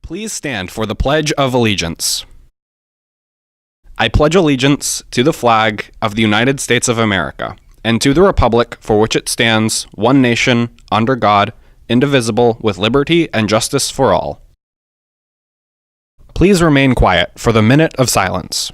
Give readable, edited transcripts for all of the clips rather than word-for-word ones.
Please stand for the Pledge of Allegiance. I pledge allegiance to the flag of the United States of America and to the republic for which it stands, one nation, under God, indivisible, with liberty and justice for all. Please remain quiet for the minute of silence.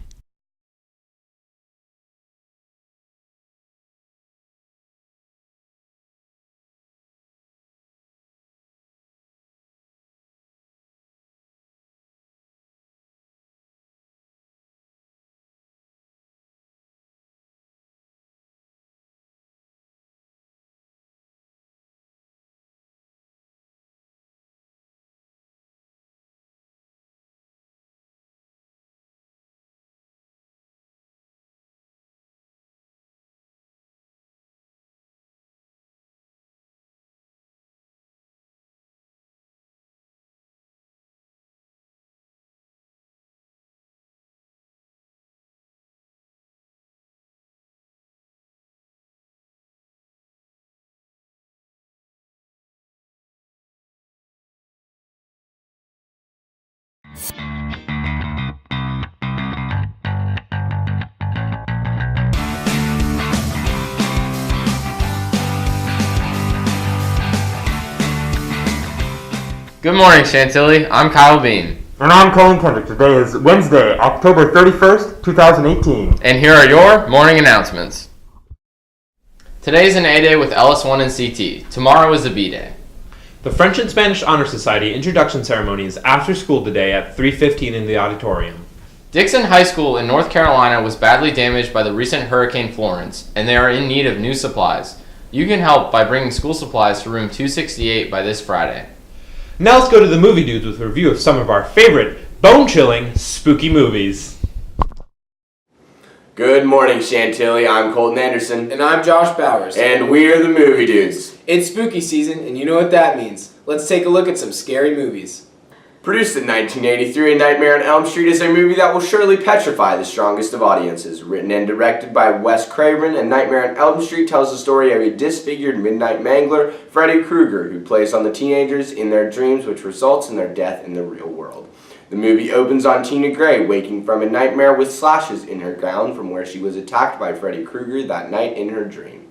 Good morning, Chantilly. I'm Kyle Bean. And I'm Colin Kendrick. Today is Wednesday, October 31st, 2018. And here are your morning announcements. Today's an A Day with LS1 and CT. Tomorrow is a B Day. The French and Spanish Honor Society introduction ceremony is after school today at 3:15 in the auditorium. Dixon High School in North Carolina was badly damaged by the recent Hurricane Florence, and they are in need of new supplies. You can help by bringing school supplies to room 268 by this Friday. Now let's go to the Movie Dudes with a review of some of our favorite, bone-chilling, spooky movies. Good morning, Chantilly. I'm Colton Anderson. And I'm Josh Bowers. And we're the Movie Dudes. It's spooky season, and you know what that means. Let's take a look at some scary movies. Produced in 1983, A Nightmare on Elm Street is a movie that will surely petrify the strongest of audiences. Written and directed by Wes Craven, A Nightmare on Elm Street tells the story of a disfigured midnight mangler, Freddy Krueger, who plays on the teenagers in their dreams, which results in their death in the real world. The movie opens on Tina Gray waking from a nightmare with slashes in her gown from where she was attacked by Freddy Krueger that night in her dream.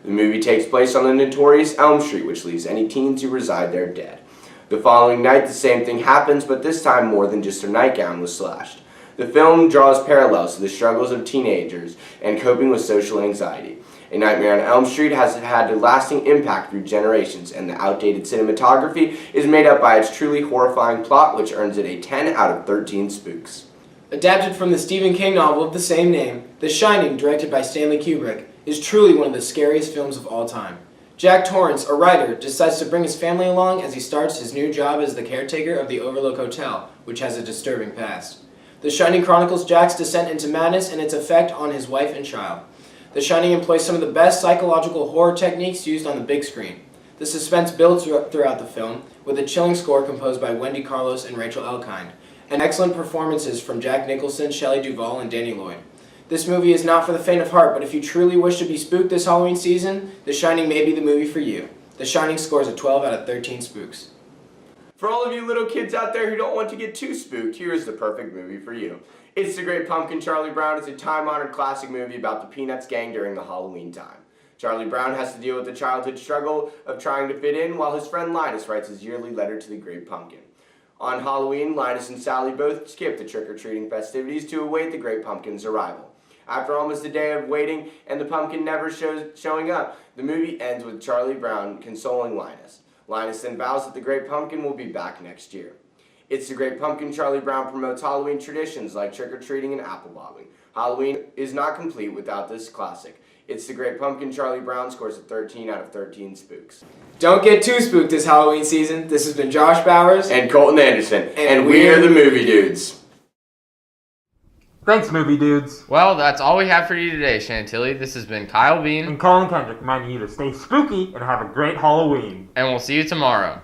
The movie takes place on the notorious Elm Street, which leaves any teens who reside there dead. The following night, the same thing happens, but this time more than just her nightgown was slashed. The film draws parallels to the struggles of teenagers and coping with social anxiety. A Nightmare on Elm Street has had a lasting impact through generations, and the outdated cinematography is made up by its truly horrifying plot, which earns it a 10 out of 13 spooks. Adapted from the Stephen King novel of the same name, The Shining, directed by Stanley Kubrick, is truly one of the scariest films of all time. Jack Torrance, a writer, decides to bring his family along as he starts his new job as the caretaker of the Overlook Hotel, which has a disturbing past. The Shining chronicles Jack's descent into madness and its effect on his wife and child. The Shining employs some of the best psychological horror techniques used on the big screen. The suspense builds throughout the film, with a chilling score composed by Wendy Carlos and Rachel Elkind, and excellent performances from Jack Nicholson, Shelley Duvall, and Danny Lloyd. This movie is not for the faint of heart, but if you truly wish to be spooked this Halloween season, The Shining may be the movie for you. The Shining scores a 12 out of 13 spooks. For all of you little kids out there who don't want to get too spooked, here's the perfect movie for you. It's The Great Pumpkin. Charlie Brown is a time-honored classic movie about the Peanuts gang during the Halloween time. Charlie Brown has to deal with the childhood struggle of trying to fit in, while his friend Linus writes his yearly letter to the Great Pumpkin. On Halloween, Linus and Sally both skip the trick-or-treating festivities to await the Great Pumpkin's arrival. After almost a day of waiting and the pumpkin never showing up, the movie ends with Charlie Brown consoling Linus. Linus then vows that the Great Pumpkin will be back next year. It's The Great Pumpkin. Charlie Brown promotes Halloween traditions like trick-or-treating and apple bobbing. Halloween is not complete without this classic. It's The Great Pumpkin. Charlie Brown scores a 13 out of 13 spooks. Don't get too spooked this Halloween season. This has been Josh Bowers and Colton Anderson, and we're the Movie Dudes. Thanks, Movie Dudes. Well, that's all we have for you today, Chantilly. This has been Kyle Bean. And Colin Kendrick reminding you to stay spooky and have a great Halloween. And we'll see you tomorrow.